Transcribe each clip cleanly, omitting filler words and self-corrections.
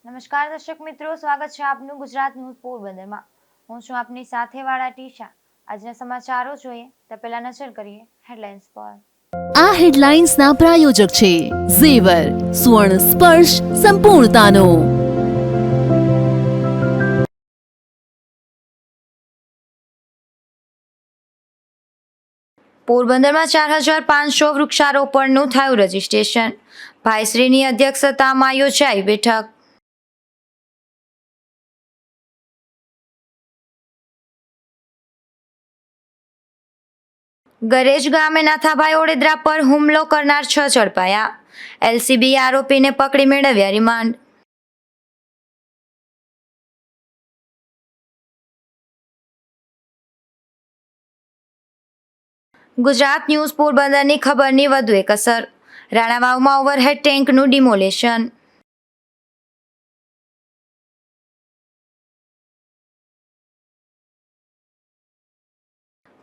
નમસ્કાર દર્શક મિત્રો, સ્વાગત છે આપનું ગુજરાત ન્યૂઝ પોરબંદરમાં. હું છું આપની સાથે વાળા ટીશા. આજના સમાચારો જોઈએ તે પહેલા નજર કરીએ હેડલાઇન્સ પર. આ હેડલાઇન્સના પ્રાયોજક છે ઝેવર, સુવર્ણ સ્પર્શ સંપૂર્ણતાનો. પોરબંદરમાં 4500 વૃક્ષારોપણનું થયું રજીસ્ટ્રેશન. ભાઈશ્રીની અધ્યક્ષતામાં યોજાઈ બેઠક. ગરેજ ગામે નાથાભાઈ ઓડેદરા પર હુમલો કરનાર 6 ઝડપાયા. એલસીબી આરોપીને પકડી મેળવ્યા રિમાન્ડ. ગુજરાત ન્યૂઝ પોરબંદરની ખબરની વધુ એક અસર. રાણાવાવમાં ઓવરહેડ ટેન્કનું ડિમોલેશન.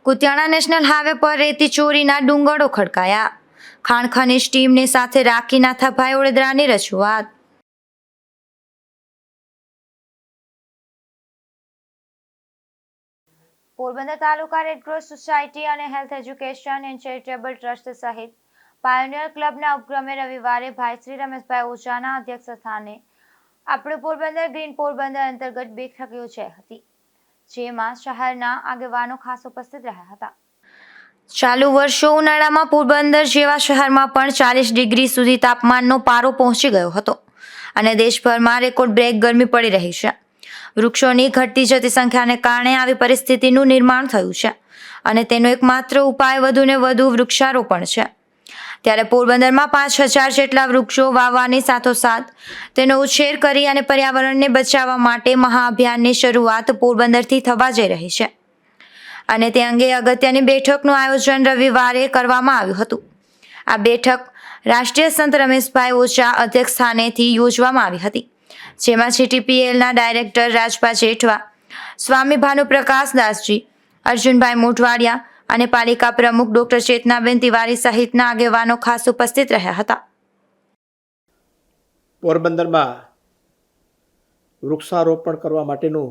કુતિયાણા નેશનલ હાઈવે પર રેતી ચોરીના ડુંગરો ખડકાયા. ખાણ ખનીજ ટીમને સાથે રાખી નાથાભાઈ ઓડેદરાની રજૂઆત. પોરબંદર તાલુકા રેડક્રોસ સોસાયટી અને health education and charitable trust સહિત પાયોનિયર ક્લબના ઉપક્રમે રવિવારે ભાઈ શ્રી રમેશભાઈ ઓઝાના અધ્યક્ષ સ્થાને આપણે પોરબંદર ગ્રીન પોરબંદર અંતર્ગત બેઠક યોજાઈ હતી, જેમાં શહેરના આગેવાનો ખાસ ઉપસ્થિત રહ્યા હતા. ચાલુ વર્ષો ઉનાળામાં પોરબંદર જેવા શહેરમાં પણ 40 ડિગ્રી સુધી તાપમાનનો પારો પહોંચી ગયો હતો અને દેશભરમાં રેકોર્ડ બ્રેક ગરમી પડી રહી છે. વૃક્ષોની ઘટતી જતી સંખ્યાને કારણે આવી પરિસ્થિતિનું નિર્માણ થયું છે અને તેનો એકમાત્ર ઉપાય વધુને વધુ વૃક્ષારોપણ છે. ત્યારે પોરબંદરમાં 5000 જેટલા વૃક્ષો વાવવાની સાથોસાથ તેનો ઉછેર કરી અને પર્યાવરણને બચાવવા માટે મહાઅભિયાનની શરૂઆત પોરબંદરથી થવા જઈ રહી છે અને તે અંગે અગત્યની બેઠકનું આયોજન રવિવારે કરવામાં આવ્યું હતું. આ બેઠક રાષ્ટ્રીય સંત રમેશભાઈ ઓઝા અધ્યક્ષ સ્થાનેથી યોજવામાં આવી હતી, જેમાં જીટીપીએલના ડાયરેક્ટર રાજભા જેઠવા, સ્વામી ભાનુપ્રકાશ દાસજી, અર્જુનભાઈ મોઢવાડિયા અને પાલિકા પ્રમુખ ડોક્ટર ચેતનાબેન તિવારી સહિતના આગેવાનો ખાસ ઉપસ્થિત રહ્યા હતા. પોરબંદરમાં વૃક્ષારોપણ કરવા માટેનું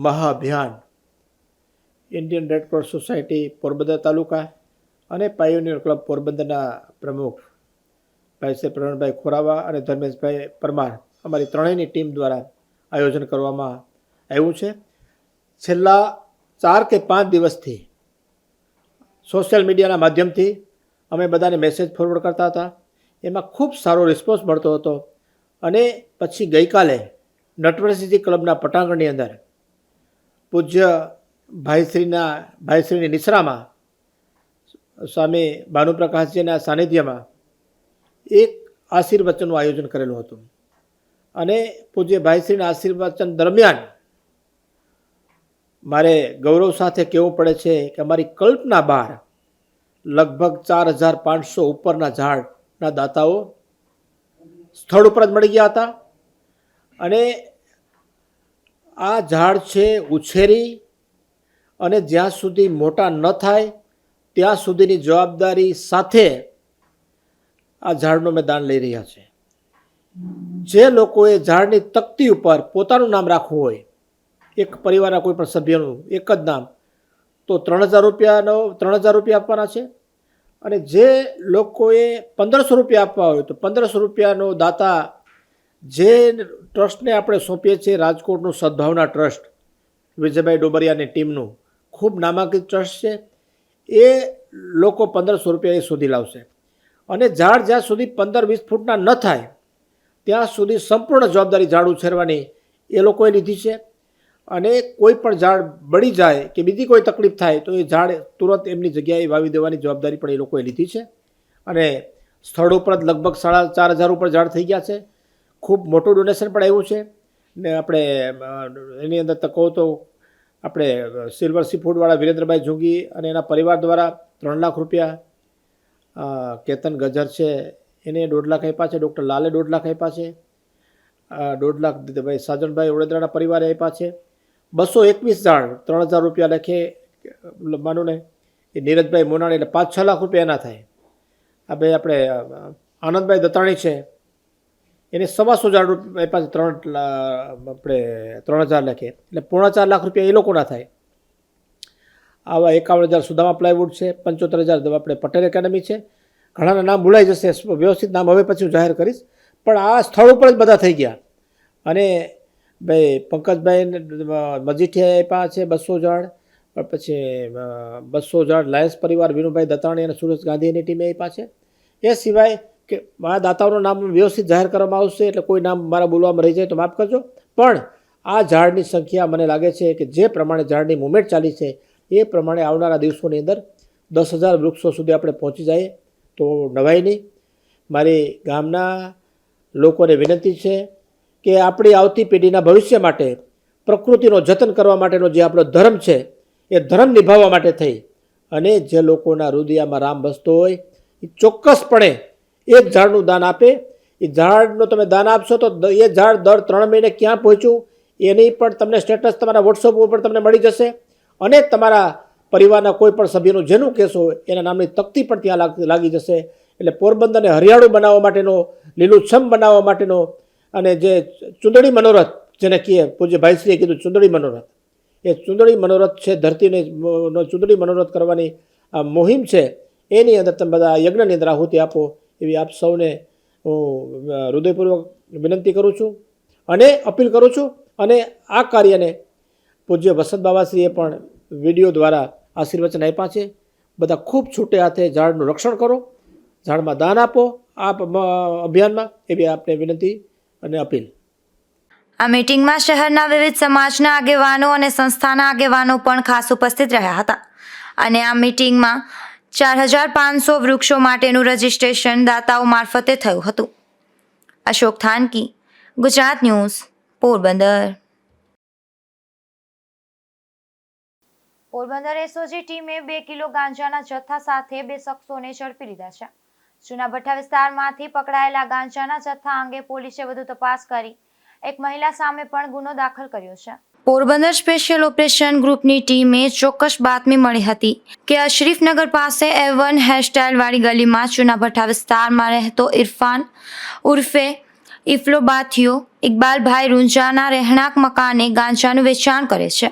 મહાઅભિયાન ઇન્ડિયન રેડક્રોસ સોસાયટી પોરબંદર તાલુકા અને પાયોનિયર ક્લબ પોરબંદરના પ્રમુખ ભાઈ શ્રી પ્રવીણભાઈ ખોરાવા અને ધર્મેશભાઈ પરમાર અમારી ત્રણેયની ટીમ દ્વારા આયોજન કરવામાં આવ્યું છે. છેલ્લા 4 કે 5 દિવસથી સોશિયલ મીડિયાના માધ્યમથી અમે બધાને મેસેજ ફોરવર્ડ કરતા હતા. એમાં ખૂબ સારો રિસ્પોન્સ મળતો હતો અને પછી ગઈકાલે નટવરસિંહ ક્લબના પટાંગણની અંદર પૂજ્ય ભાઈશ્રીની નિશ્રામાં સ્વામી ભાનુપ્રકાશજીના સાનિધ્યમાં એક આશીર્વચનનું આયોજન કરેલું હતું અને પૂજ્ય ભાઈશ્રીના આશીર્વચન દરમિયાન મારે ગૌરવ સાથે કહેવું પડે છે કે અમારી કલ્પના બહાર લગભગ 4500 ઉપરના ઝાડના દાતાઓ સ્થળ ઉપર જ મળી ગયા હતા અને આ ઝાડ છે ઉછેરી અને જ્યાં સુધી મોટા ન થાય ત્યાં સુધીની જવાબદારી સાથે આ ઝાડનું અમે દાન લઈ રહ્યા છે. જે લોકોએ ઝાડની તકતી ઉપર પોતાનું નામ રાખવું હોય, એક પરિવારના કોઈ પણ સભ્યનું એક જ નામ, તો 3000 રૂપિયા આપવાના છે અને જે લોકોએ 1500 રૂપિયા આપવા હોય તો 1500 રૂપિયાનો દાતા જે ટ્રસ્ટને આપણે સોંપીએ છીએ, રાજકોટનું સદભાવના ટ્રસ્ટ, વિજયભાઈ ડોબરિયાની ટીમનું ખૂબ નામાંકિત ટ્રસ્ટ છે, એ લોકો 1500 રૂપિયા એ શોધી લાવશે અને ઝાડ જ્યાં સુધી 15-20 ફૂટના ન થાય ત્યાં સુધી સંપૂર્ણ જવાબદારી ઝાડ ઉછેરવાની એ લોકોએ લીધી છે અને કોઈ પણ ઝાડ બળી જાય કે બીજી કોઈ તકલીફ થાય તો એ ઝાડ તુરંત એમની જગ્યાએ વાવી દેવાની જવાબદારી પણ એ લોકોએ લીધી છે અને સ્થળ ઉપર જ લગભગ 4500 ઉપર ઝાડ થઈ ગયા છે. ખૂબ મોટું ડોનેશન પણ આવ્યું છે ને આપણે એની અંદર કહો તો આપણે સિલ્વર સી ફૂડવાળા વિરેન્દ્રભાઈ જોગી અને એના પરિવાર દ્વારા 3 લાખ રૂપિયા, કેતન ગજર છે એને 1.5 લાખ આપ્યા છે, ડૉક્ટર લાલે 1.5 લાખ આપ્યા છે, 1.5 લાખ ભાઈ સાજનભાઈ ઓડેદરાના પરિવારે આપ્યા છે. 221 ઝાડ 3000 રૂપિયા લખે માનો ને એ નીરજભાઈ મોનાણી, એટલે 5-6 લાખ રૂપિયા એના થાય. આ ભાઈ આપણે આનંદભાઈ દત્તાણી છે એને 125 રૂપિયા એ પાસે 3,000 લખે એટલે 4.5 લાખ રૂપિયા એ લોકોના થાય. આવા 51,000 સુદામા પ્લાયવુડ છે, 75,000 આપણે પટેલ એકેડમી છે. ઘણાના નામ ભૂલાઈ જશે, વ્યવસ્થિત નામ હવે પછી હું જાહેર કરીશ, પણ આ સ્થળ ઉપર જ બધા થઈ ગયા. અને ભાઈ પંકજભાઈ મજીઠિયા આપ્યા છે 200 ઝાડ, પછી 200 ઝાડ લાયન્સ પરિવાર વિનુભાઈ દત્તાણી અને સુરેશ ગાંધીની ટીમે આપ્યા છે. એ સિવાય કે મારા દાતાઓનું નામ વ્યવસ્થિત જાહેર કરવામાં આવશે, એટલે કોઈ નામ મારા બોલવામાં રહી જાય તો માફ કરજો. પણ આ ઝાડની સંખ્યા મને લાગે છે કે જે પ્રમાણે ઝાડની મુવમેન્ટ ચાલી છે એ પ્રમાણે આવનારા દિવસોની અંદર 10,000 વૃક્ષો સુધી આપણે પહોંચી જઈએ તો નવાઈ નહીં. મારી ગામના લોકોને વિનંતી છે કે આપણી આવતી પેઢીના ભવિષ્ય માટે પ્રકૃતિનો જતન કરવા માટેનો જે આપણો ધર્મ છે એ ધર્મ નિભાવવા માટે થઈ અને જે લોકોના હૃદયમાં રામ બસતો હોય એ ચોક્કસપણે એક ઝાડનું દાન આપે. એ ઝાડનું તમે દાન આપશો તો એ ઝાડ દર 3 મહિને ક્યાં પહોંચ્યું એની પણ તમને સ્ટેટસ તમારા વોટ્સઅપ ઉપર તમને મળી જશે. અને તમારા પરિવારના કોઈ પણ સભ્યનું જેનું કેસ હોય એના નામની તકતી પણ ત્યાં લાગી જશે. એટલે પોરબંદરને હરિયાળું બનાવવા માટેનો, લીલુંછમ બનાવવા માટેનો અને જે ચૂંદડી મનોરથ જેને કહીએ, પૂજ્ય ભાઈશ્રીએ કીધું ચૂંદડી મનોરથ, એ ચૂંદડી મનોરથ છે, ધરતીને ચૂંદડી મનોરથ કરવાની આ મુહિમ છે. એની અંદર તમે બધા યજ્ઞની અંદર આહુતિ આપો એવી આપ સૌને હું હૃદયપૂર્વક વિનંતી કરું છું અને અપીલ કરું છું. અને આ કાર્યને પૂજ્ય વસંત બાબાશ્રીએ પણ વિડીયો દ્વારા આશીર્વચન આપ્યા છે. બધા ખૂબ છૂટે હાથે ઝાડનું રક્ષણ કરો, ઝાડમાં દાન આપો આ અભિયાનમાં, એવી આપને વિનંતી અને અપીલ. આ મીટિંગમાં શહેરના વિવિધ સમાજના આગેવાનો અને સંસ્થાના આગેવાનો પણ ખાસ ઉપસ્થિત રહ્યા હતા. અને આ મીટિંગમાં 4,500 વૃક્ષો માટેનું રજીસ્ટ્રેશન દાતાઓ મારફતે થયું હતું. અશોક થાનકી, ગુજરાત ન્યૂઝ, પોરબંદર. પોરબંદર એસઓજી ટીમે 2 કિલો ગાંજાના જથ્થા સાથે 2 શખ્સોને ઝડપી લીધા છે. જૂના ભઠ્ઠા વિસ્તારમાંથી પકડાયેલા ગાંજાના જથ્થા અંગે પોલીસે વધુ તપાસ કરી એક મહિલા સામે પણ ગુનો દાખલ કર્યો છે. પોરબંદર સ્પેશિયલ ઓપરેશન ગ્રુપની ટીમે ચોક્કસ બાતમી મળી હતી કે અશરીફનગર પાસે A1 હેરસ્ટાઇલવાળી ગલીમાં જૂના ભઠ્ઠા વિસ્તારમાં રહેતો ઇરફાન ઉર્ફે ઇફ્લોબાથિયો ઇકબાલભાઈ રૂંજાના રહેણાંક મકાને ગાંજાનું વેચાણ કરે છે.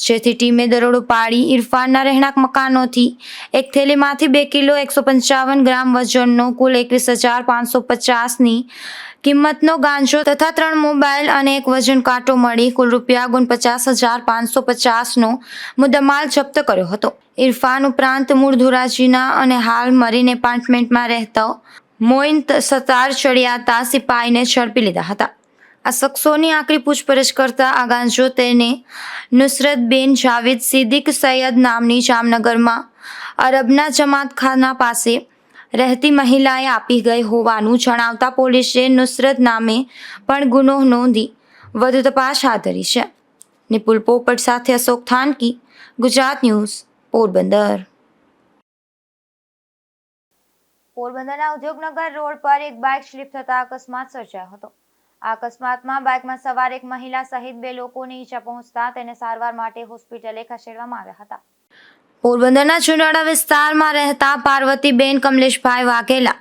જેથી ટીમે દરોડો પાડી ઇરફાનના રહેણાંક મકાનોથી એક થેલીમાંથી 2 કિલો 155 ગ્રામ વજનનો કુલ 21,550ની કિંમતનો ગાંજો તથા 3 મોબાઈલ અને એક વજન કાંટો મળી કુલ રૂપિયા 49,550નો મુદ્દામાલ જપ્ત કર્યો હતો. ઇરફાન ઉપરાંત મૂળ ધોરાજીના અને હાલ મરીન એપાર્ટમેન્ટમાં રહેતો મોઇન સતાર ચડિયાતા સિપાહીને ઝડપી લીધા હતા. આ શખ્સોની આકરી પૂછપરછ કરતા આ ગાંજો તેને નુસરતબેન જાવેદ સિદ્દીક સૈયદ નામની જામનગરમાં અરબના જમાતખાના પાસે રહેતી મહિલાએ આપી ગઈ હોવાનું જણાવતા પોલીસે નુસરત નામે પણ ગુનો નોંધી વધુ તપાસ હાથ ધરી છે. નિપુલ પોપટ સાથે અશોક થાનકી, ગુજરાત ન્યૂઝ, પોરબંદર. પોરબંદરના ઉદ્યોગનગર રોડ પર એક બાઇક સ્લીપ થતા અકસ્માત સર્જાયો હતો. આ અકસ્માતમાં બાઇકમાં સવાર એક મહિલા સહિત 2 લોકોને ઈજા પહોંચતા તેને સારવાર માટે હોસ્પિટલે ખસેડવામાં આવ્યા હતા. પોરબંદરના ચુનાળા વિસ્તારમાં રહેતા પાર્વતીબેન કમલેશભાઈ વાઘેલા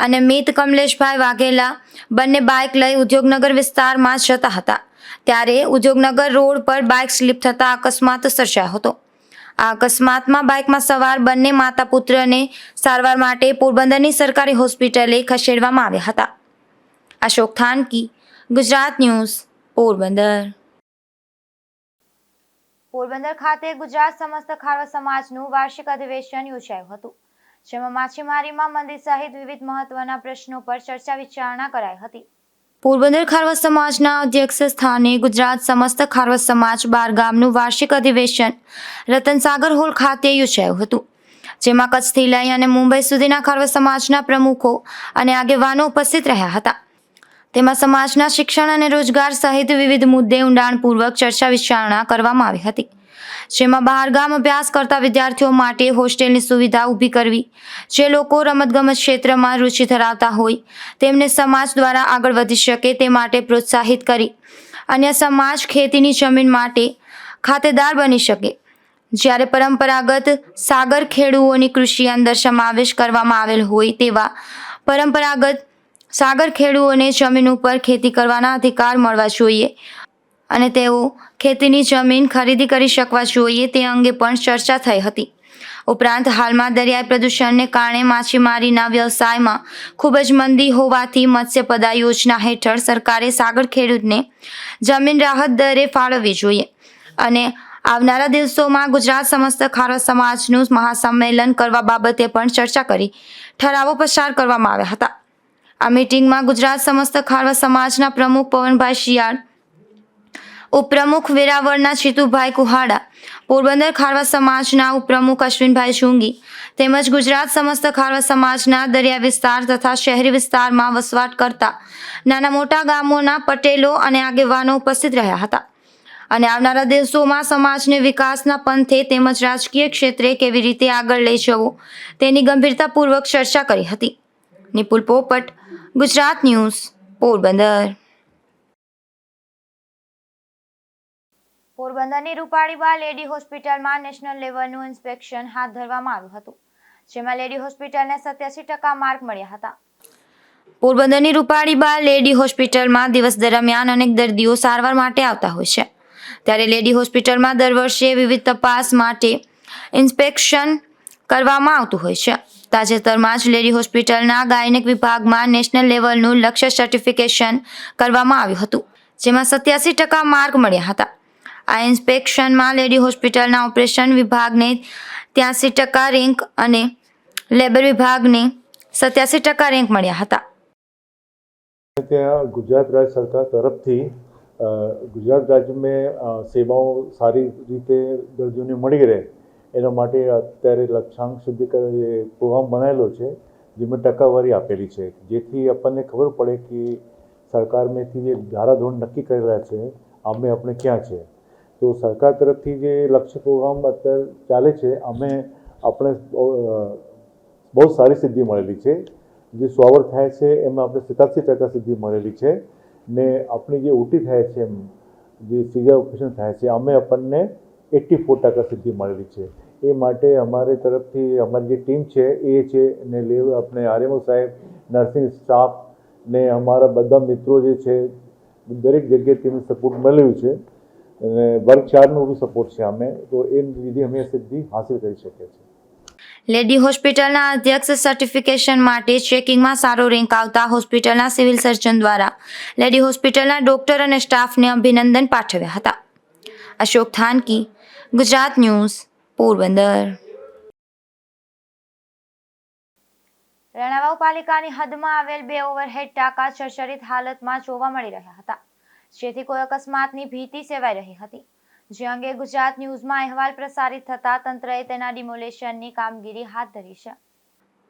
અને મિત કમલેશભાઈ વાઘેલા બંને બાઇક લઈ ઉદ્યોગનગર વિસ્તારમાં જતા હતા. ત્યારે ઉદ્યોગનગર રોડ પર બાઇક સ્લીપ થતા અકસ્માત સર્જાયો હતો. આ અકસ્માતમાં બાઇકમાં સવાર બંને માતા પુત્રને સારવાર માટે પોરબંદરની સરકારી હોસ્પિટલે ખસેડવામાં આવ્યા હતા. અશોક થાનકી, ગુજરાત ન્યૂઝ, પોરબંદર. પોરબંદર ખાતે ગુજરાત સમસ્ત ખારવા સમાજનું વાર્ષિક અધિવેશન યોજાયું હતું. જેમાં માછીમારીમાં મંદી સહિત વિવિધ મહત્વના પ્રશ્નો પર ચર્ચા વિચારણા કરાઈ હતી. પોરબંદર ખારવા સમાજના અધ્યક્ષ સ્થાને ગુજરાત સમસ્ત ખારવા સમાજ બારગામનું વાર્ષિક અધિવેશન રતનસાગર હોલ ખાતે યોજાયું હતું. જેમાં કચ્છથી લઈ અને મુંબઈ સુધીના ખારવા સમાજના પ્રમુખો અને આગેવાનો ઉપસ્થિત રહ્યા હતા. તેમાં સમાજના શિક્ષણ અને રોજગાર સહિત વિવિધ મુદ્દે ઊંડાણપૂર્વક ચર્ચા વિચારણા કરવામાં આવી હતી. જેમાં બહારગામ અભ્યાસ કરતા વિદ્યાર્થીઓ માટે હોસ્ટેલની સુવિધા ઊભી કરવી, જે લોકો રમતગમત ક્ષેત્રમાં રુચિ ધરાવતા હોય તેમને સમાજ દ્વારા આગળ વધી શકે તે માટે પ્રોત્સાહિત કરી, અન્ય સમાજ ખેતીની જમીન માટે ખાતેદાર બની શકે. જ્યારે પરંપરાગત સાગર ખેડૂઓની કૃષિ અંદર સમાવેશ કરવામાં આવેલ હોય તેવા પરંપરાગત સાગર ખેડૂતોને જમીન ઉપર ખેતી કરવાના અધિકાર મળવા જોઈએ અને તેઓ ખેતીની જમીન ખરીદી કરી શકવા જોઈએ તે અંગે પણ ચર્ચા થઈ હતી. ઉપરાંત હાલમાં દરિયાઈ પ્રદૂષણને કારણે માછીમારીના વ્યવસાયમાં ખૂબ જ મંદી હોવાથી મત્સ્યપદા યોજના હેઠળ સરકારે સાગર ખેડૂતને જમીન રાહત દરે ફાળવવી જોઈએ અને આવનારા દિવસોમાં ગુજરાત સમસ્ત ખારવા સમાજનું મહાસંમેલન કરવા બાબતે પણ ચર્ચા કરી ઠરાવો પસાર કરવામાં આવ્યા હતા. આ મીટિંગમાં ગુજરાત સમસ્ત ખારવા સમાજના પ્રમુખ પવનભાઈ શિયાળ, ઉપપ્રમુખ વેરાવળના ચિતુભાઈ કુહાડા, પોરબંદર ખારવા સમાજના ઉપપ્રમુખ અશ્વિનભાઈ જુંગી તેમજ ગુજરાત સમસ્ત ખારવા સમાજના દરિયા વિસ્તાર તથા શહેરી વિસ્તારમાં વસવાટ કરતા નાના મોટા ગામોના પટેલો અને આગેવાનો ઉપસ્થિત રહ્યા હતા અને આવનારા દિવસોમાં સમાજને વિકાસના પંથે તેમજ રાજકીય ક્ષેત્રે કેવી રીતે આગળ લઈ જવો તેની ગંભીરતાપૂર્વક ચર્ચા કરી હતી. નિપુલ પોપટ, ગુજરાત ન્યૂઝ, પોરબંદર. પોરબંદરની રૂપાળીબા લેડી હોસ્પિટલમાં નેશનલ લેવલનું ઇન્સ્પેક્શન હાથ ધરવામાં આવ્યું હતું, જેમાં લેડી હોસ્પિટલને 87% માર્ક મળ્યા હતા. પોરબંદરની રૂપાળીબા લેડી હોસ્પિટલમાં દિવસ દરમિયાન અનેક દર્દીઓ સારવાર માટે આવતા હોય છે, ત્યારે લેડી હોસ્પિટલમાં દર વર્ષે વિવિધ તપાસ માટે ઇન્સ્પેક્શન કરવામાં આવતું હોય છે. તાજેતરમાં જ લેડી હોસ્પિટલના ગાયનેક વિભાગમાં નેશનલ લેવલનું લક્ષ્ય સર્ટિફિકેશન કરવામાં આવ્યું હતું, જેમાં 87% માર્ક મળ્યા હતા. આ ઇન્સ્પેક્શનમાં લેડી હોસ્પિટલના ઓપરેશન વિભાગને 83% રેન્ક અને લેબર વિભાગને 87% રેન્ક મળ્યા હતા. ત્યાં ગુજરાત રાજ્ય સરકાર તરફથી ગુજરાત રાજ્યમાં સેવાઓ સારી રીતે દર્દીઓને મળી રહે એના માટે અત્યારે લક્ષ્યાંક સુધી પ્રોગ્રામ બનાવેલો છે, જેમાં ટકાવારી આપેલી છે, જેથી આપણને ખબર પડે કે સરકારમાંથી જે ધારાધોરણ નક્કી કરેલા છે અમે આપણે ક્યાં છે. તો સરકાર તરફથી જે લક્ષ્ય પ્રોગ્રામ અત્યારે ચાલે છે આપણે બહુ સારી સિદ્ધિ મળેલી છે. જે 100 અવર થાય છે એમાં આપણે 87% સિદ્ધિ મળેલી છે ને આપણી જે ઓટી થાય છે જે સીઝર ઓપરેશન થાય છે આપણને 84% સિદ્ધિ મળેલી છે. એ માટે અમારી તરફથી અમારી જે ટીમ છે એ છે ને આપણે આરએમઓ સાહેબ, નર્સિંગ સ્ટાફ ને અમારા બધા મિત્રો જે છે દરેક જગ્યાએ તેમને સપોર્ટ મળ્યું છે અને વર્ગ 4નો બી સપોર્ટ છે તો એ લીધે અમે સિદ્ધિ હાંસિલ કરી શકીએ છીએ. લેડી હોસ્પિટલના અધ્યક્ષ સર્ટિફિકેશન માટે ચેકિંગમાં સારો રેન્ક આવતા હોસ્પિટલના સિવિલ સર્જન દ્વારા લેડી હોસ્પિટલના ડોક્ટર અને સ્ટાફને અભિનંદન પાઠવ્યા હતા. અશોક થાનકી, ગુજરાત ન્યૂઝ, પોરબંદર. રણાવાવ પાલિકાની હદમાં આવેલ 2 ઓવરહેડ ટાંકા જર્જરિત હાલતમાં જોવા મળી રહ્યા હતા, જેથી કોઈ અકસ્માતની ભીતિ સેવાઈ રહી હતી. જે અંગે ગુજરાત ન્યૂઝમાં અહેવાલ પ્રસારિત થતા તંત્રએ તેના ડિમોલેશનની કામગીરી હાથ ધરી છે.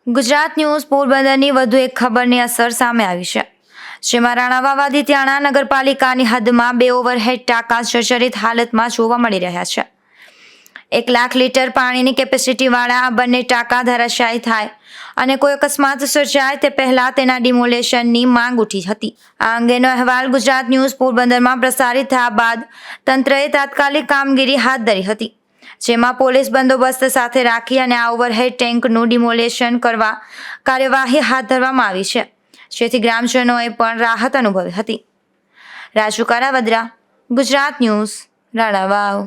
ગુજરાત ન્યૂઝ પોરબંદરની વધુ એક ખબરની અસર સામે આવી છે, જેમાં રાણાવાવ આદિત્યાણા નગરપાલિકાની હદમાં 2 ઓવરહેડ ટાંકા જર્જરિત હાલતમાં જોવા મળી રહ્યા છે. 1 લાખ લીટર પાણીની કેપેસિટીવાળા આ બંને ટાંકા ધરાશાયી થાય અને કોઈ અકસ્માત સર્જાય તે પહેલા તેના ડિમોલેશનની માંગ ઉઠી હતી. આ અંગેનો અહેવાલ ગુજરાત ન્યૂઝ પોરબંદરમાં પ્રસારિત થયા બાદ તંત્રએ તાત્કાલિક કામગીરી હાથ ધરી હતી, જેમાં પોલીસ બંદોબસ્ત સાથે રાખી અને આ ઓવરહેડ ટેન્કનું ડિમોલેશન કરવા કાર્યવાહી હાથ ધરવામાં આવી છે, જેથી ગ્રામજનોએ પણ રાહત અનુભવી હતી. રાજુ કારાવદ્રા, ગુજરાત ન્યૂઝ, રાણાવાવ.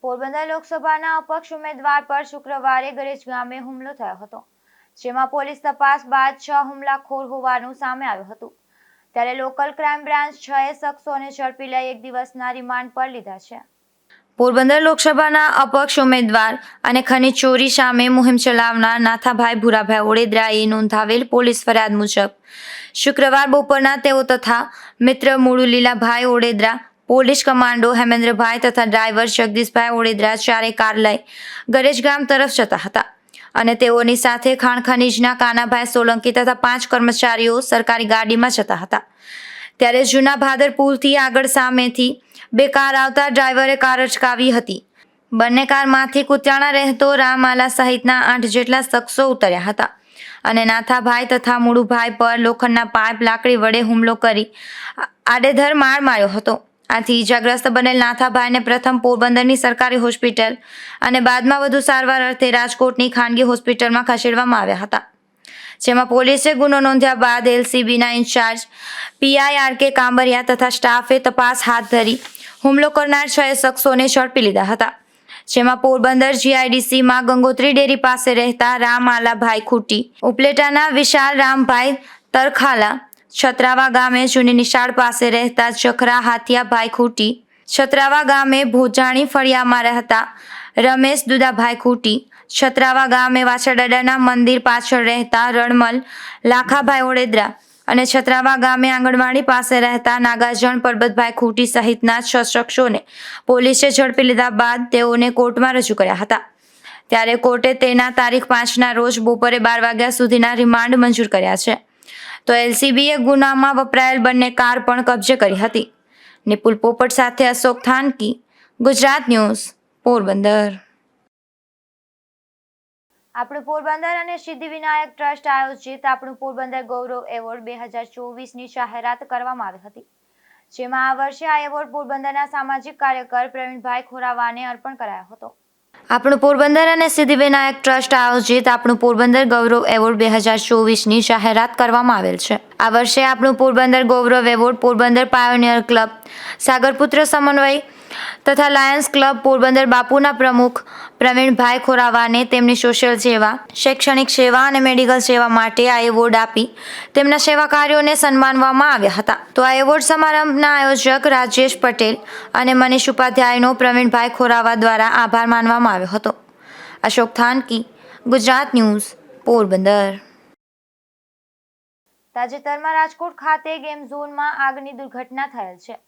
પોરબંદર લોકસભાના અપક્ષ ઉમેદવાર પર શુક્રવારે ગરેજ ગામે હુમલો થયો હતો, જેમાં પોલીસ તપાસ બાદ 6 હુમલાખોર હોવાનું સામે આવ્યું હતું. ત્યારે લોકલ ક્રાઇમ બ્રાન્ચ 6 શખ્સોને ઝડપી લઈ 1 દિવસના રિમાન્ડ પર લીધા છે. પોરબંદર લોકસભાના અપક્ષ ઉમેદવાર અને ખનીજ ચોરી સામે મુહિમ ચલાવનાર નાથાભાઈ ભૂરાભાઈ ઓડેદરાએ નોંધાવેલ પોલીસ ફરિયાદ મુજબ શુક્રવાર બપોરના તેઓ તથા મિત્ર મુળુલીલાભાઈ ઓડેદરા, પોલીસ કમાન્ડો હેમેન્દ્રભાઈ તથા ડ્રાઈવર જગદીશભાઈ ઓડેદરા 4 કાર લઈ ગરેજ ગામ તરફ જતા હતા અને તેઓની સાથે ખાણ ખનીજના કાનાભાઈ સોલંકી તથા 5 કર્મચારીઓ સરકારી ગાડીમાં જતા હતા. ત્યારે જૂના ભાદર પુલથી આગળ સામેથી 2 કાર આવતા ડ્રાઈવરે કાર અટકાવી હતી. બંને કારમાંથી કુતિયાણા રહેતો રામાલા સહિતના 8 જેટલા શખ્સો ઉતર્યા હતા અને નાથાભાઈ તથા મુળુભાઈ પર લોખંડના પાઇપ લાકડી વડે હુમલો કરી આડેધડ માર માર્યો હતો. આથી ઇજાગ્રસ્ત બનેલ નાથાભાઈને પ્રથમ પોરબંદરની સરકારી હોસ્પિટલ અને બાદમાં વધુ સારવાર અર્થે રાજકોટની ખાનગી હોસ્પિટલમાં ખસેડવામાં આવ્યા હતા. જેમાં પોલીસે ગુનો નોંધ્યા બાદ એલસીબીના ઇન્ચાર્જ PIRK કાંબરિયા તથા સ્ટાફે તપાસ હાથ ધરી હુમલો કરનાર 6 શખ્સોને ઝડપી લીધા હતા, જેમાં પોરબંદર GIDCમાં ગંગોત્રી ડેરી પાસે રહેતા રામઆલાભાઈ ખૂટી, ઉપલેટાના વિશાલ રામભાઈ તરખાલા, છત્રાવા ગામે જૂની નિશાળ પાસે રહેતા જખરા હાથિયાભાઈ ખૂટી, છત્રાવા ગામે ભોજાણી ફળિયામાં રહેતા રમેશ દુદાભાઈ ખૂટી, છત્રાવા ગામે વાછરડાના મંદિર પાછળ રહેતા રણમલ લાખાભાઈ ઓડેદરા અને છત્રાવા ગામે આંગણવાડી પાસે રહેતા નાગાજણ પરબતભાઈ ખૂટી સહિતના 6 શખ્સોને પોલીસે ઝડપી લીધા બાદ તેઓને કોર્ટમાં રજૂ કર્યા હતા. ત્યારે કોર્ટે તેના તારીખ 5ના રોજ બપોરે 12 વાગ્યા સુધીના રિમાન્ડ મંજૂર કર્યા છે. તો એલસીબીએ ગુનામાં વપરાયેલ બંને કાર પણ કબજે કરી હતી. નિપુલ પોપટ સાથે અશોક થાનકી, ગુજરાત ન્યૂઝ, પોરબંદર. આપણું પોરબંદર અને સિદ્ધિવિનાયક ટ્રસ્ટ આયોજિત આપણું પોરબંદર ગૌરવ એવોર્ડ 2024ની જાહેરાત કરવામાં આવી હતી, જેમાં આ વર્ષે આ એવોર્ડ પોરબંદરના સામાજિક કાર્યકર પ્રવીણભાઈ ખોરાવાને અર્પણ કરાયો હતો. આપણું પોરબંદર અને સિદ્ધિવિનાયક ટ્રસ્ટ આયોજિત આપણું પોરબંદર ગૌરવ એવોર્ડ 2024ની જાહેરાત કરવામાં આવેલ છે. આ વર્ષે આપણું Porbandar Gaurav award Porbandar pioneer club, Sagarputra Samanvay તથા લાયન્સ ક્લબ પોરબંદર બાપુના પ્રમુખ પ્રવીણભાઈ ખોરાવાને તેમની સોશિયલ સેવા, શૈક્ષણિક સેવા અને મેડિકલ સેવા માટે આ એવોર્ડ આપી તેમના સેવા કાર્યોને સન્માનવામાં આવ્યા હતા. તો આ એવોર્ડ સમારંભના આયોજક રાજેશ પટેલ અને મનીષ ઉપાધ્યાયનો પ્રવીણભાઈ ખોરાવા દ્વારા આભાર માનવામાં આવ્યો હતો. અશોક થાનકી, ગુજરાત ન્યૂઝ, પોરબંદર. તાજેતરમાં રાજકોટ ખાતે ગેમ ઝોનમાં આગની દુર્ઘટના થયેલ છે.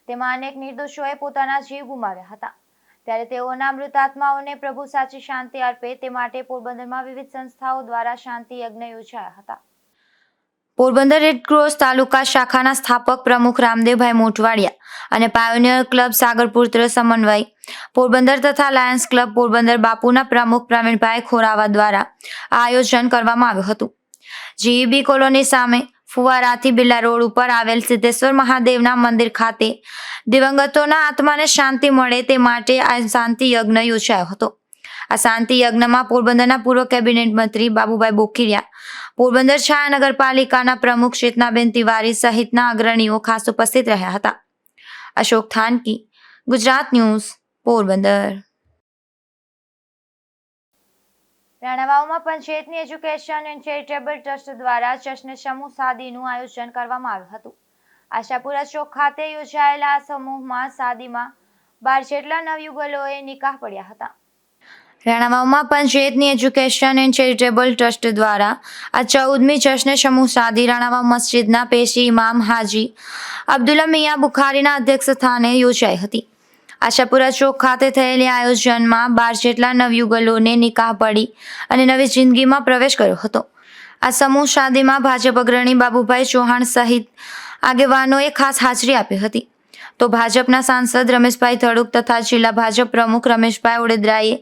તેમાં અનેક નિર્દોષોએ પોતાના જીવ ગુમાવ્યા હતા. ત્યારે તેઓના મૃતાત્માઓને પ્રભુ સાચી શાંતિ અર્પે તે માટે પોરબંદરમાં વિવિધ સંસ્થાઓ દ્વારા શાંતિ યજ્ઞ યોજાયા હતા. પોરબંદર રેડક્રોસ તાલુકા શાખાના સ્થાપક પ્રમુખ રામદેવભાઈ મોઢવાડિયા અને પાયોનિયર ક્લબ સાગરપુત્ર સમન્વય પોરબંદર તથા લાયન્સ ક્લબ પોરબંદર બાપુના પ્રમુખ પ્રવીણભાઈ ખોરાવા દ્વારા આ આયોજન કરવામાં આવ્યું હતું. GEB કોલોની સામે ફુવારાથી બિલ્લા રોડ ઉપર આવેલ સિદ્ધેશ્વર મહાદેવના મંદિર ખાતે દિવંગતોના આત્માને શાંતિ મળે તે માટે આ શાંતિ યજ્ઞ યોજાયો હતો. આ શાંતિ યજ્ઞમાં પોરબંદરના પૂર્વ કેબિનેટ મંત્રી બાબુભાઈ બોખીરિયા, પોરબંદર છાયા નગરપાલિકાના પ્રમુખ ચેતનાબેન તિવારી સહિતના અગ્રણીઓ ખાસ ઉપસ્થિત રહ્યા હતા. અશોક થાનકી, ગુજરાત ન્યૂઝ, પોરબંદર. રાણાવાવમાં પંચાયતની એજ્યુકેશન એન્ડ ચેરિટેબલ ટ્રસ્ટ દ્વારા જશ્ન સમૂહ શાદીનું આયોજન કરવામાં આવ્યું હતું. આશાપુરા ચોક ખાતે યોજાયેલા આ સમૂહમાં શાદીમાં 12 જેટલા નવયુગલોએ નિકાહ પડ્યા હતા. રાણાવાવમાં પંચાયતની એજ્યુકેશન એન્ડ ચેરિટેબલ ટ્રસ્ટ દ્વારા આ 14મી જશ્ન સમૂહ શાદી રાણાવાવ મસ્જિદના પેશી ઇમામ હાજી અબ્દુલ્લા મિયા બુખારીના અધ્યક્ષસ્થાને યોજાઈ હતી. આશાપુરા ચોક ખાતે થયેલી આયોજનમાં 12 જેટલા નવયુગલોને નિકાહ પડી અને નવી જિંદગીમાં પ્રવેશ કર્યો હતો. આ સમૂહ શાદીમાં ભાજપ અગ્રણી બાબુભાઈ ચૌહાણ સહિત આગેવાનોએ ખાસ હાજરી આપી હતી. તો ભાજપના સાંસદ રમેશભાઈ ધડુક તથા જિલ્લા ભાજપ પ્રમુખ રમેશભાઈ ઓડેદરાએ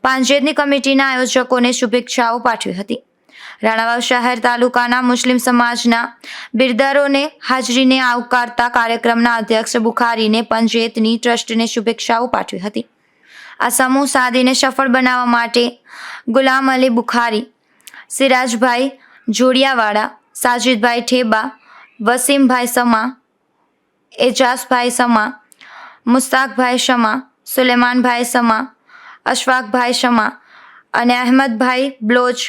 પંચાયતની કમિટીના આયોજકોને શુભેચ્છાઓ પાઠવી હતી. રાણાવાવ શહેર તાલુકાના મુસ્લિમ સમાજના બિરદારોને હાજરીને આવકારતા કાર્યક્રમના અધ્યક્ષ બુખારીને પંચાયતની ટ્રસ્ટને શુભેચ્છાઓ પાઠવી હતી. આ સમૂહ શાદીને સફળ બનાવવા માટે ગુલામ અલી બુખારી, સિરાજભાઈ જોડિયાવાળા, સાજિદભાઈ ઠેબા, વસીમભાઈ સમા, એજાઝભાઈ સમા, મુસ્તાકભાઈ શમા, સુલેમાનભાઈ સમા, અશફાકભાઈ શમા અને અહેમદભાઈ બ્લોચ,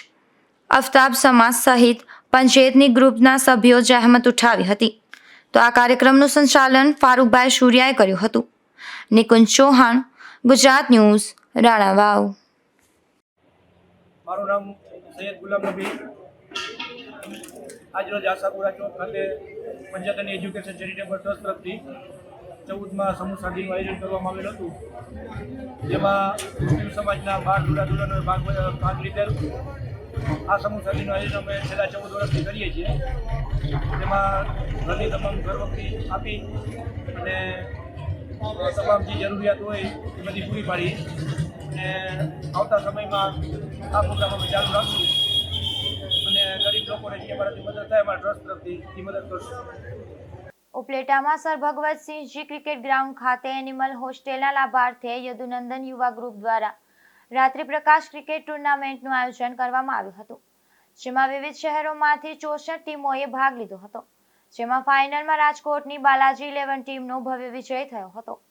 અફતાબ સમા સહિત પંચાયતની ગ્રુપના સભ્યો જહેમત ઉઠાવી હતી. તો આ કાર્યક્રમનું સંચાલન ફારૂકભાઈ શુરિયાએ કર્યું હતું. નિકુંજ ચૌહાણ, ગુજરાત ન્યૂઝ, રાણાવાવ. મારું નામ સૈયદ ગુલામ નબી. આજરોજ આશાપુરા ચોક ખાતે પંચાયત અને એજ્યુકેશન ચેરિટેબલ ટ્રસ્ટ તરફથી 14મા સમૂહ શાદીનું આયોજન કરવામાં આવેલું હતું, જેમાં મુસ્લિમ સમાજના 12 દુલ્હનોએ ભાગ લીધેલ. આ સમૂહ શાદીનું આયોજન અમે છેલ્લા 14 વર્ષથી કરીએ છીએ, જેમાં ઘરની તમામ ઘરવખરી આપી અને તમામ જે જરૂરિયાત હોય એ બધી પૂરી પાડી અને આવતા સમયમાં આ પ્રોગ્રામ અમે ચાલુ રાખશું અને ગરીબ લોકોને જે અમારાથી મદદ થાય અમારા ટ્રસ્ટ તરફથી એ મદદ કરશું. ઉપલેટામાં સર ભગવતસિંહજી ક્રિકેટ ગ્રાઉન્ડ ખાતે એનિમલ હોસ્ટેલના લાભાર્થે યદુનંદન યુવા ગ્રુપ દ્વારા રાત્રિ પ્રકાશ ક્રિકેટ ટુર્નામેન્ટનું આયોજન કરવામાં આવ્યું હતું, જેમાં વિવિધ શહેરોમાંથી 64 ટીમોએ ભાગ લીધો હતો, જેમાં ફાઇનલમાં રાજકોટની બાલાજી 11 ટીમનો ભવ્ય વિજય થયો હતો.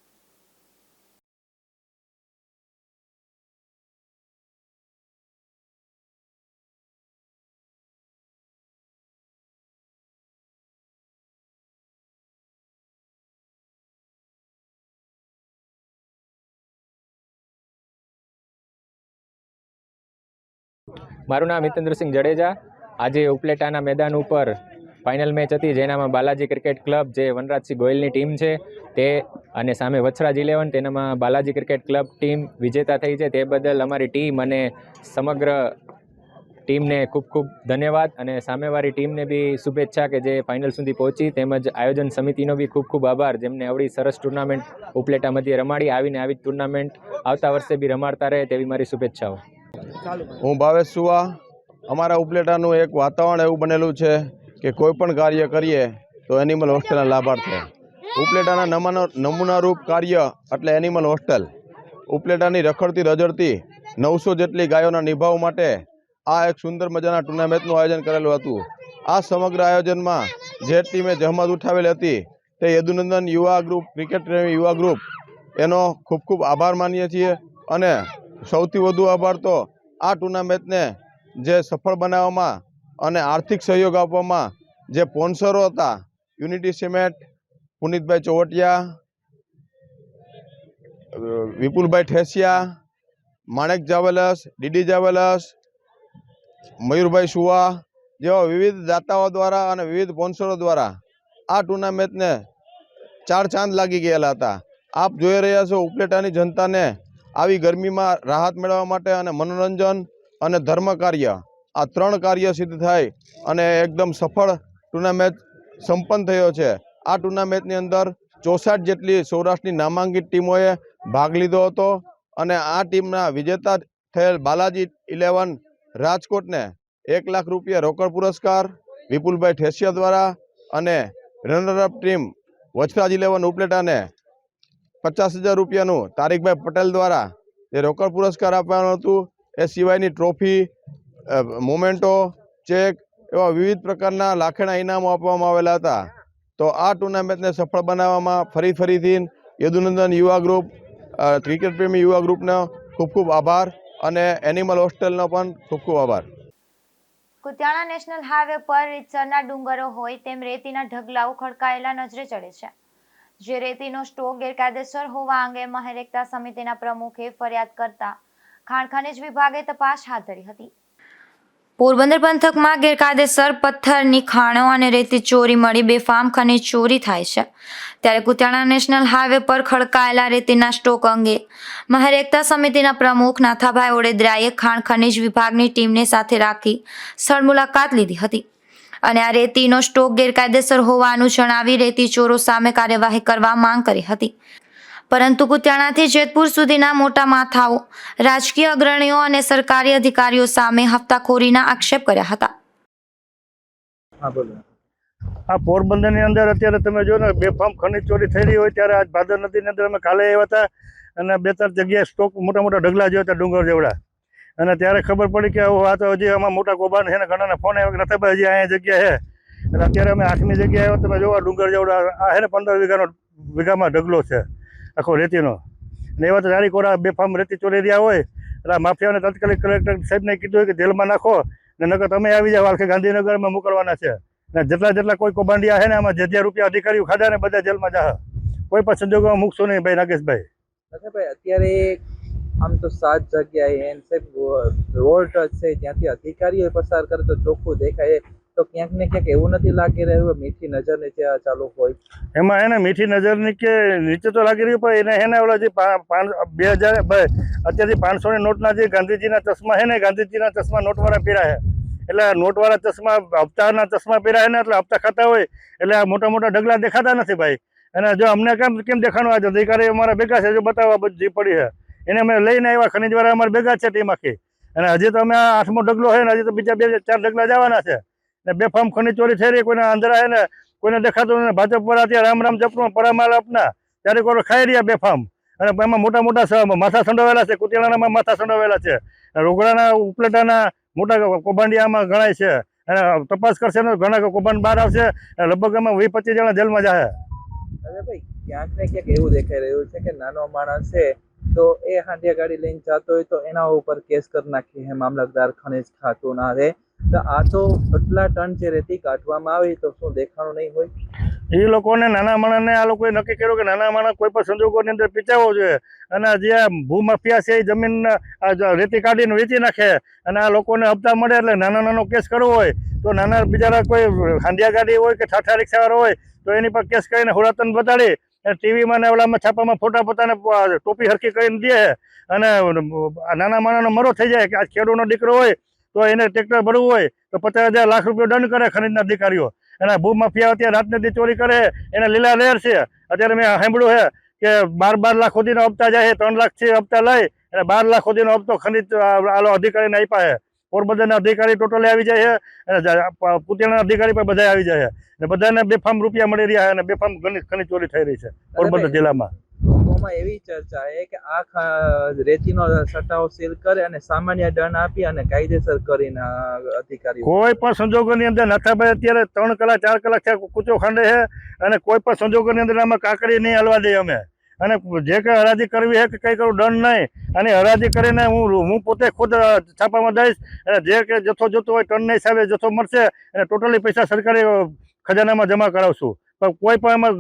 મારું નામ હિતેન્દ્રસિંહ જડેજા. આજે ઉપલેટાના મેદાન ઉપર ફાઇનલ મેચ હતી, જેનામાં બાલાજી ક્રિકેટ ક્લબ, જે વનરાજસિંહ ગોયલની ટીમ છે તે, અને સામે વછરાજ 11, તેનામાં બાલાજી ક્રિકેટ ક્લબ ટીમ વિજેતા થઈ છે. તે બદલ અમારી ટીમ અને સમગ્ર ટીમને ખૂબ ખૂબ ધન્યવાદ, અને સામેવાળી ટીમને બી શુભેચ્છા કે જે ફાઇનલ સુધી પહોંચી, તેમજ આયોજન સમિતિનો બી ખૂબ ખૂબ આભાર, જેમને આવડી સરસ ટુર્નામેન્ટ ઉપલેટા મધ્યે રમાડી. આવીને આવી ટુર્નામેન્ટ આવતા વર્ષે બી રમાડતા રહે તેવી મારી શુભેચ્છાઓ. હું ભાવેશ સુવા. અમારા ઉપલેટાનું એક વાતાવરણ એવું બનેલું છે કે કોઈ પણ કાર્ય કરીએ તો એનિમલ હોસ્ટેલના લાભાર્થે. ઉપલેટાના નમૂનારૂપ કાર્ય એટલે એનિમલ હોસ્ટેલ. ઉપલેટાની રખડતી રજડતી 900 જેટલી ગાયોના નિભાવ માટે આ એક સુંદર મજાના ટુર્નામેન્ટનું આયોજન કરેલું હતું. આ સમગ્ર આયોજનમાં જે ટીમે જહેમત ઉઠાવેલી હતી તે યદુનંદન યુવા ગ્રુપ, ક્રિકેટ પ્રેમી યુવા ગ્રુપ, એનો ખૂબ ખૂબ આભાર માનીએ છીએ. અને સૌથી વધુ આભાર તો આ ટુર્નામેન્ટને જે સફળ બનાવવામાં અને આર્થિક સહયોગ આપવામાં જે સ્પોન્સરો હતા, યુનિટી સિમેન્ટ, પુનિતભાઈ ચોવટિયા, વિપુલભાઈ ઠેસિયા, માણેક જાવેલસ, ડીડી જાવેલસ, મયુરભાઈ સુવા જેવા વિવિધ દાતાઓ દ્વારા અને વિવિધ સ્પોન્સરો દ્વારા આ ટુર્નામેન્ટને 4 ચાંદ લાગી ગયેલા હતા. આપ જોઈ રહ્યા છો, ઉપલેટાની જનતાને આવી ગરમીમાં રાહત મેળવવા માટે અને મનોરંજન અને ધર્મ કાર્ય, આ 3 કાર્ય સિદ્ધ થાય અને એકદમ સફળ ટુર્નામેન્ટ સંપન્ન થયો છે. આ ટુર્નામેન્ટની અંદર 64 જેટલી સૌરાષ્ટ્રની નામાંકિત ટીમોએ ભાગ લીધો હતો, અને આ ટીમના વિજેતા થયેલ બાલાજી 11 રાજકોટને 1 લાખ રૂપિયા રોકડ પુરસ્કાર વિપુલભાઈ ઠેસિયા દ્વારા, અને રનરઅપ ટીમ વછરાજ 11 ઉપલેટાને 50,000 રૂપિયાનું તારીખભાઈ પટેલ દ્વારા જે રોકડ પુરસ્કાર આપવાનું હતું. એ સિવાયની ટ્રોફી, મોમેન્ટો, ચેક એવા વિવિધ પ્રકારના લાખેણા ઇનામો આપવામાં આવેલા હતા. તો આ ટુર્નામેન્ટને સફળ બનાવવામાં ફરીથી યદુનંદન યુવા ગ્રુપ, ક્રિકેટ પ્રેમી યુવા ગ્રુપનો ખૂબ ખૂબ આભાર, અને એનિમલ હોસ્ટેલનો પણ ખૂબ ખૂબ આભાર. કુતિયાણા નેશનલ હાઈવે પર રીતસરના ડુંગરો હોય તેમ રેતીના ઢગલાઓ ખડકાયેલા નજરે ચડે છે, જે રેતીનો સ્ટોક ગેરકાયદેસર હોવા અંગે મહેર એકતા સમિતિના પ્રમુખે ફરિયાદ કરતા ખાણ ખનિજ વિભાગે તપાસ હાથ ધરી હતી. પોરબંદર પંથકમાં ગેરકાયદેસર પથ્થરની ખાણો અને રેતી ચોરી મળી બેફામ ખનીજ ચોરી થાય છે, ત્યારે કુતિયાણા નેશનલ હાઈવે પર ખડકાયેલા રેતીના સ્ટોક અંગે મહેર એકતા સમિતિના પ્રમુખ નાથાભાઈ ઓડેદરાએ ખાણ ખનીજ વિભાગની ટીમને સાથે રાખી સ્થળ મુલાકાત લીધી હતી, અને આ રેતીનો સ્ટોક ગેરકાયદેસર હોવાનું જણાવી રેતી ચોરો સામે કાર્યવાહી કરવા માંગ કરી હતી. પરંતુ કુતિયાણાથી જેતપુર સુધીના મોટા માથાઓ, રાજકીય અગ્રણીઓ અને સરકારી અધિકારીઓ સામે હપ્તાખોરીના આક્ષેપ કર્યા હતા. આ પોરબંદરની અંદર અત્યારે તમે જો ને બેફામ ખનીજ ચોરી થઈ રહી હોય ત્યારે આજ ભાદર નદીની અંદર અમે કાલે આવ્યા હતા, અને 2-3 જગ્યાએ સ્ટોક મોટા મોટા ઢગલા જેવા હતા, ડુંગર જેવડા, અને ત્યારે ખબર પડી કે આ તો હજી આમાં મોટા કૌભાંડ છે ને ઘણાના ફોન આવ્યા કે નથી ભાઈ હજી અહીંયા જગ્યા છે. અને અત્યારે અમે 8મી જગ્યાએ આવ્યા, તમે જોવા ડુંગર જેવડા, આ છે ને 15 વીઘામાં ઢગલો છે આખો રેતીનો. અને એવા તો જારી કોરા બેફામ રેતી ચોરી રહ્યા હોય એટલે માફિયાઓને તાત્કાલિક કલેક્ટર સાહેબને કીધું હોય કે જેલમાં નાખો, ને નકર તમે આવી જાવ, કે ગાંધીનગરમાં મોકલવાના છે. ને જેટલા કોઈ કૌભાંડિયા છે ને આમાં જે રૂપિયા અધિકારીઓ ખાધા ને બધા જેલમાં જાહે. કોઈ પણ સંજોગોમાં મૂકશો નહીં ભાઈ નાગેશભાઈ. ભાઈ અત્યારે આમ તો 7 જગ્યાએ રોડ ટચ છે, જ્યાંથી અધિકારીઓ પસાર કરે તો ચોખ્ખું દેખાય, તો ક્યાંક ને ક્યાંક એવું નથી લાગી રહ્યું મીઠી નજર નીચે આ ચાલુ હોય? એમાં એને મીઠી નજર નીચે તો લાગી રહ્યું, પણ એને ઓલા જે 2000 અત્યારથી 500ની નોટના જે ગાંધીજીના ચશ્મા છે ને, ગાંધીજીના ચશ્મા નોટવાળા પહેર્યા છે, એટલે નોટવાળા ચશ્મા હપ્તાના ચશ્મા પહેર્યા છે ને, એટલે હપ્તા ખાતા હોય એટલે આ મોટા મોટા ઢગલા દેખાતા નથી ભાઈ. અને જો અમને કેમ દેખાણું, આ અધિકારી અમારા ભેગા છે, જો બતાવવા બધી જે પડી છે એને અમે લઈને આવ્યા, ખનીજવાળા અમારે ભેગા છે ટીમ આખી, અને હજી તો અમે 8મો ઢગલો છે ને, હજી તો બીજા 2-4 ઢગલા જવાના છે. ને બેફામ ખનીજ ચોરી થઈ રહી, કોઈને અંધરા છે ને, કોઈને દેખાતું ને, ભાજપ પર અત્યારે રામ રામ જપનું પરામાલ આપના ત્યારે કોઈ ખાઈ રહ્યા બેફામ. અને એમાં મોટા મોટા માથા સંડોવેલા છે, કુતિયાણામાં માથા સંડોવેલા છે, રોગડાના, ઉપલેટાના, મોટા કૌભાંડિયામાં ગણાય છે અને તપાસ કરશે ને ઘણા કૌભાંડ બહાર આવશે અને લગભગ એમાં 20-25 જણા જેલમાં જાય. અરે ભાઈ ક્યાંક ને ક્યાંક એવું દેખાઈ રહ્યું છે કે નાનો માણસ છે તો એ હાંડિયા ગાડી લઈને જતો હોય તો એના ઉપર કેસ કરી નાખીએ મામલતદાર ખનીજ ખાતું ના રહે. તો આ તો કેટલા ટન જે રેતી કાઢવામાં આવી તો શું દેખાણું નહીં હોય? એ લોકોને નાના માણસને આ લોકોએ નક્કી કર્યું કે નાના માણસ કોઈ પણ સંજોગોની અંદર પીચાવવો જોઈએ અને જે ભૂમાફિયા છે એ જમીન રેતી કાઢીને વેચી નાખે અને આ લોકોને હપ્તા મળે એટલે નાનો કેસ કરવો હોય તો નાના બિચારા કોઈ હાંડિયા ગાડી હોય કે ઠાઠા રિક્ષાવાળો હોય તો એની પર કેસ કરીને હોળાતન બતાડી ટીવીમાં ને ઓલામાં છાપામાં ફોટા પોતાને ટોપી હરકી કરીને દે અને નાના માણસનો મરો થઈ જાય કે આ ખેડૂતનો દીકરો હોય તો એને ટ્રેક્ટર ભરવું હોય તો 50,000 લાખ રૂપિયા દંડ કરે ખનીજના અધિકારીઓ. અને ભૂમાફિયા અત્યારે રાતને ચોરી કરે એને લીલા લહેર છે. અત્યારે મેં સાંભળ્યું છે કે 12 લાખ સુધીનો હપ્તા જાય 3 લાખથી હપ્તા લઈ અને 12 લાખ સુધીનો હપ્તો ખનીજ અધિકારીને આપ્યા છે. પોરબંદરના અધિકારી ટોટલી આવી જાય છે અને પુતિયાના અધિકારી પણ બધા આવી જાય છે અને બધાને બેફામ રૂપિયા મળી રહ્યા અને બેફામ ખનીજ ચોરી થઈ રહી છે પોરબંદર જિલ્લામાં. લોકોમાં એવી ચર્ચા છે કે આ રેતીનો સટ્ટાઓ સીલ કરે અને સામાન્ય દંડ આપી અને કાયદેસર કરીને અધિકારી કોઈ પણ સંજોગોની અંદર નાથાભાઈ અત્યારે 3 કલાક 4 કલાક થયા કૂચો ખાંડે છે અને કોઈ પણ સંજોગોની અંદર આમાં કાકડી નહીં હલવા દઈએ અમે અને જે કંઈ હરાજી કરવી છે કે કંઈ કરવું દંડ નહીં અને હરાજી કરીને હું પોતે ખુદ છાપામાં દઈશ અને જે કે જથ્થો જોતો હોય ટનના હિસાબે જથ્થો મળશે અને ટોટલી પૈસા સરકારી ખજાનામાં જમા કરાવશું. પણ કોઈ પણ એમાં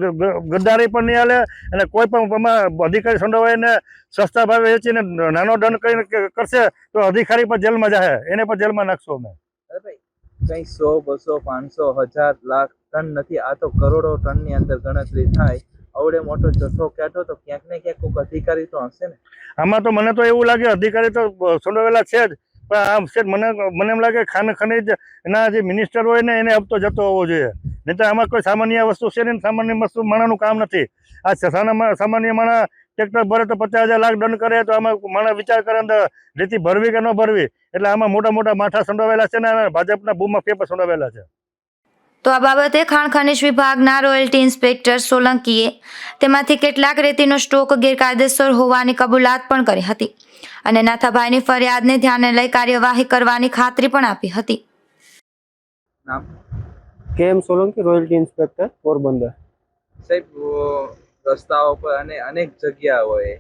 ગદ્દારી પણ નહીં હાલે અને કોઈ પણ એમાં અધિકારી સંડોવાઈને સસ્તા ભાવે વેચીને નાનો દંડ કરીને કરશે તો અધિકારી પણ જેલમાં જાય એને પણ જેલમાં નાખશું અમે. અરે ભાઈ કઈ 100, 200, 500, 1000 લાખ ટન નથી, આ તો કરોડો ટનની અંદર ગણતરી થાય. આવડે મોટો જથ્થો કાઢો તો ક્યાંક ને ક્યાંક કોઈ અધિકારી તો હશે ને આમાં. તો મને તો એવું લાગે અધિકારી તો સંડોવેલા છે જ પણ આમ છે મને એમ લાગે ખનીજ એના જે મિનિસ્ટર હોય ને એને હપ્તો જતો હોવો જોઈએ. નહીં તો આમાં કોઈ સામાન્ય વસ્તુ છે ને સામાન્ય વસ્તુ માણસનું કામ નથી. આ સામાન્ય માણસ ટ્રેક્ટર ભરે તો 50,000 લાખ દંડ કરે તો આમાં માણસ વિચાર કરે અંદર રેતી ભરવી કે ન ભરવી. એટલે આમાં મોટા માથા સંડોવેલા છે ને ભાજપના ભૂમાફિયા પણ સંડોવેલા છે. તો આ બાબતે ખાણ ખનીજ વિભાગના રોયલ્ટી ઇન્સ્પેક્ટર સોલંકીએ તેમાંથી કેટલાક રેતીનો સ્ટોક ગેરકાયદેસર હોવાની કબૂલાત પણ કરી હતી અને નાથાભાઈની ફરિયાદને ધ્યાને લઈ કાર્યવાહી કરવાની ખાતરી પણ આપી હતી. નામ KM Solanki, royalty inspector, Porbandar. સાહેબ રસ્તાઓ પર અને અનેક જગ્યાઓએ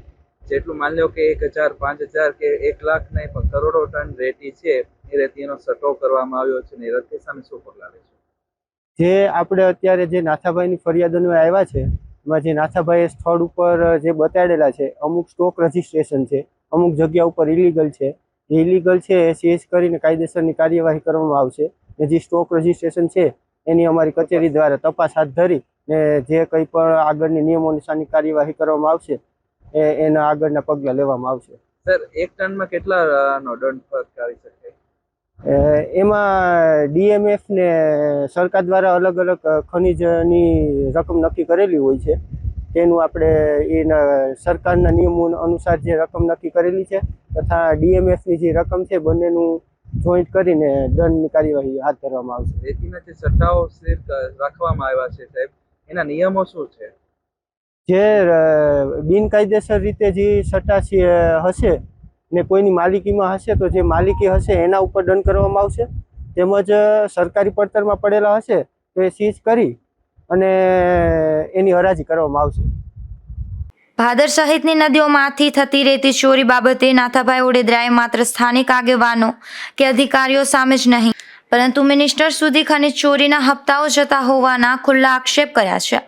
જેટલું માની લો કે 1,000, 5,000 કે 1 લાખ નહીં પણ કરોડો ટન રેતી છે એ રેતીનો સટ્ટો કરવામાં આવ્યો છે ને રેતી સામે શું પગલાં લેશે? જે આપણે અત્યારે જે નાથાભાઈની ફરિયાદો આવ્યા છે એમાં જે નાથાભાઈએ સ્થળ ઉપર જે બતાડેલા છે અમુક સ્ટોક રજિસ્ટ્રેશન છે, અમુક જગ્યા ઉપર ઇલીગલ છે. જે ઇલીગલ છે એ સીઝ કરીને કાયદેસરની કાર્યવાહી કરવામાં આવશે. ને જે સ્ટોક રજિસ્ટ્રેશન છે એની અમારી કચેરી દ્વારા તપાસ હાથ ધરી ને જે કંઈ પણ આગળની નિયમોનુસારની કાર્યવાહી કરવામાં આવશે એના આગળના પગલાં લેવામાં આવશે. સર 1 ટનમાં કેટલાનો દંડ ફટકારી શકે? એમાં DMF ને સરકાર દ્વારા અલગ અલગ ખનીજની રકમ નક્કી કરેલી હોય છે. તેનું આપણે એના સરકારના નિયમો અનુસાર જે રકમ નક્કી કરેલી છે તથા DMFની જે રકમ છે બંનેનું જોઈન્ટ કરીને દંડની કાર્યવાહી હાથ ધરવામાં આવશે. રેતીના જે સટ્ટાઓ રાખવામાં આવ્યા છે સાહેબ એના નિયમો શું છે? જે બિનકાયદેસર રીતે જે સટ્ટા હશે ને કોઈની માલિકીમાં હશે તો જે માલિકી હશે એના ઉપર દંડ કરવામાં આવશે. તેમજ સરકારી પડતરમાં પડેલા હશે તો એ સીઝ કરી અને એની હરાજી કરવામાં આવશે. ભાદર સહિતની નદીઓમાંથી થતી રેતી ચોરી બાબતે નાથાભાઈ ઓડેદરાએ માત્ર સ્થાનિક આગેવાનો કે અધિકારીઓ સામે જ નહીં પરંતુ મિનિસ્ટર સુધી ખનીજ ચોરીના હપ્તાઓ જતા હોવાના ખુલ્લા આક્ષેપ કર્યા છે.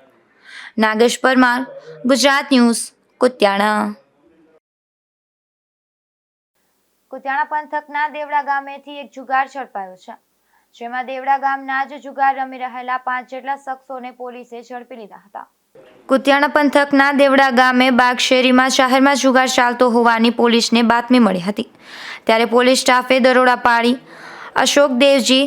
નાગેશ પરમાર, ગુજરાત ન્યૂઝ, કુતિયાણા. કુતિયાણા પંથકના દેવડા ગામેથી એક જુગાર ઝડપાયો છે, જેમાં દેવડા ગામના જ જુગાર રમી રહેલા 5 જેટલા શખ્સોને પોલીસે ઝડપી લીધા હતા. કુતિયાણા પંથકના દેવડા ગામે બાગશેરીમાં જાહેરમાં જુગાર ચાલતો હોવાની પોલીસને બાતમી મળી હતી. ત્યારે પોલીસ સ્ટાફે દરોડા પાડી અશોક દેવજી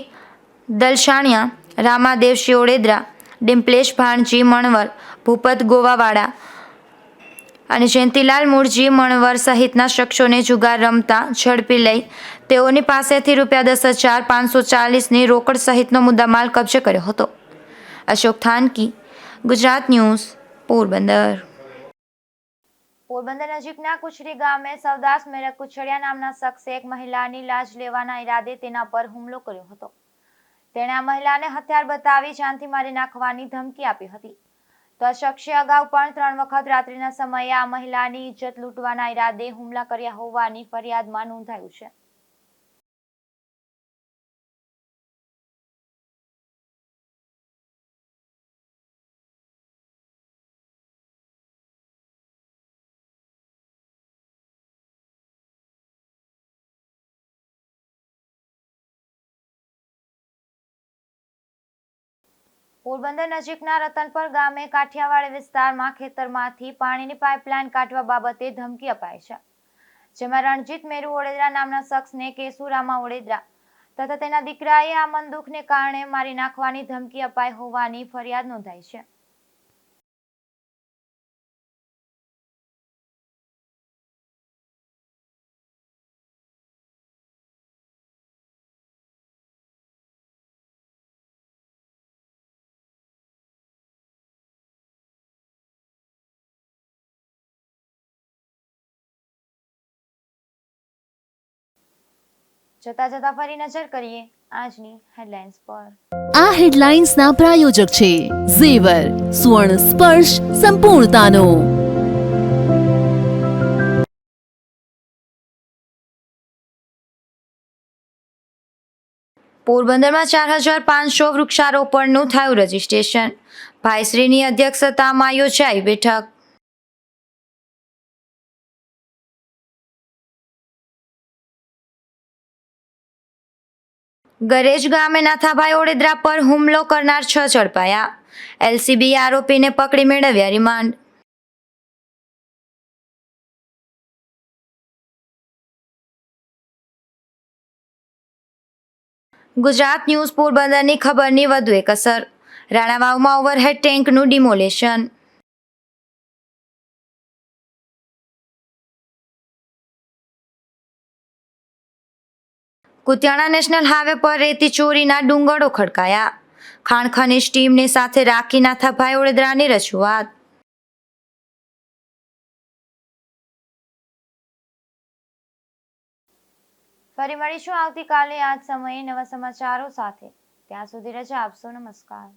દલસાણિયા, રામાદેવસિંહ ઓડેદરા, ડિમ્પલેશ ભાણજી મણવર, ભૂપત ગોવાવાડા અને જયંતિલાલ મૂળજી મણવર સહિતના શખ્સોને જુગાર રમતા ઝડપી લઈ તેઓની પાસેથી ₹10,540ની રોકડ સહિતનો મુદ્દામાલ કબજે કર્યો હતો. અશોક થાનકી, ગુજરાત ન્યૂઝ, પોરબંદર. પોરબંદર નજીકના કુચરી ગામે સવદાસ મેરક કુચડિયા નામના શખ્સે એક મહિલાની લાજ લેવાના ઈરાદે તેના પર હુમલો કર્યો હતો. તેણે આ મહિલાને હથિયાર બતાવી જાનથી મારી નાખવાની ધમકી આપી હતી. તો આ શખ્સે અગાઉ પણ 3 વખત રાત્રિના સમયે આ મહિલાની ઇજ્જત લૂંટવાના ઈરાદે હુમલા કર્યા હોવાની ફરિયાદમાં નોંધાયું છે. પોરબંદર નજીકના રતનપર ગામે કાઠિયાવાડી વિસ્તારમાં ખેતરમાંથી પાણીની પાઇપલાઇન કાઢવા બાબતે ધમકી અપાઈ છે. જેમાં રણજીત મેરુ ઓડેદરા નામના શખ્સને કેસુરામા ઓડેદરા તથા તેના દીકરાએ આ મનદુખને કારણે મારી નાખવાની ધમકી અપાઈ હોવાની ફરિયાદ નોંધાઈ છે. જતા ફરી નજર કરીએ આજની હેડલાઇન્સ પર. આ હેડલાઇન્સના પ્રાયોજક છે ઝેવર, સુવર્ણ સ્પર્શ સંપૂર્ણતાનો. પોરબંદરમાં 4500 વૃક્ષારોપણનું થયું રજીસ્ટ્રેશન. ભાઈશ્રીની અધ્યક્ષતામાં યોજાઈ બેઠક. ગરેજ ગામે નાથાભાઈ ઓડેદરા પર હુમલો કરનાર 6 ઝડપાયા. એલસીબીએ આરોપીને પકડી મેળવ્યા રિમાન્ડ. ગુજરાત ન્યૂઝ પોરબંદરની ખબરની વધુ એક અસર. રાણાવાવમાં ઓવરહેડ ટેન્કનું ડિમોલેશન. કુતિયાણા નેશનલ હાઈવે પર રેતી ચોરીના ડુંગરો ખડકાયા. ખાણ ખનીજ ટીમને સાથે રાખી નાથાભાઈ ઓડેદરાની રજૂઆત. ફરી મળીશું આવતીકાલે આ જ સમયે નવા સમાચારો સાથે. ત્યાં સુધી રજા આપશો. નમસ્કાર.